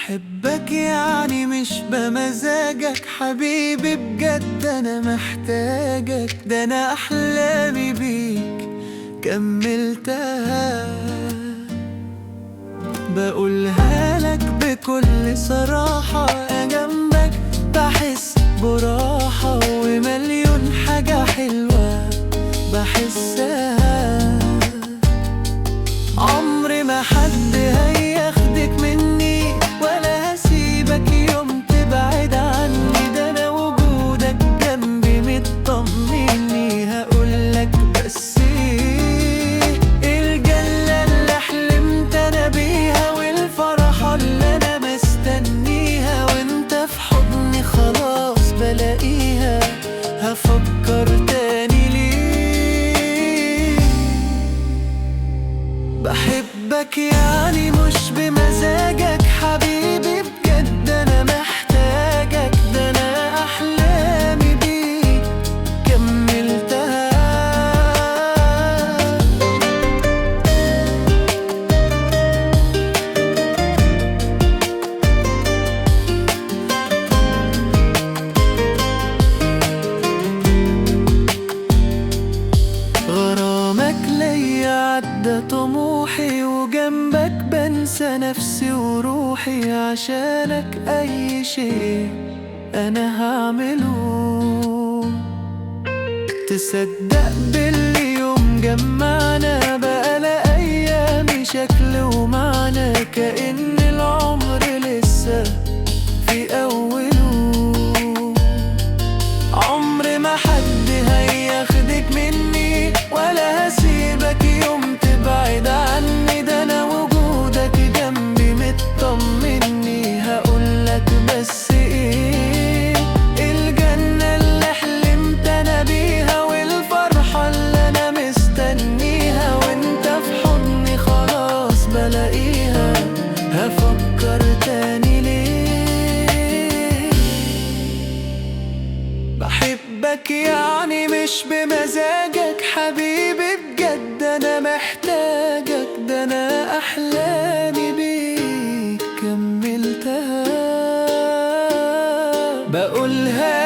بحبك يعني مش بمزاجك حبيبي، بجد انا محتاجك. ده انا احلامي بيك كملتها، بقولها لك بكل صراحة. أنا جنبك بحس براحة، ومليون حاجة حلوة بحسها. عمري ما حد هياخدك مني، ولا هسيبك يوم تبعد عني. ده أنا وجودك جنبي مطمني. هقولك بس الجنة اللي حلمت أنا بيها، والفرحة اللي أنا مستنيها، وانت في حضني خلاص بلاقيها. هفكر تاني ليه؟ بحبك يعني مش بمزاجك حبيبي، بجد أنا محتاجك. ده أنا أحلامي بيك كملتها. غرامك ليا عدى طموحي، وجنبك بنسى نفسي وروحي. عشانك أي شيء أنا هعمله. تصدق باللي يوم جمعنا بقى لأيامي شكل ومعنى، كأن العمر لسه في أوله. عمر ما حد هياخدك مني، ولا هسيبك يوم تبعد عني. ده أنا وجودك جنبي مطمني. هقولك بس الجنة اللي حلمت أنا بيها، والفرحة اللي أنا مستنيها، وانت في حضني خلاص بلاقيها. هفكر تاني ليه؟ بحبك يعني مش بمزاجك حبيبي، بجد أنا محتاجك. ده أنا أحلامي بيك كملتها، بقولها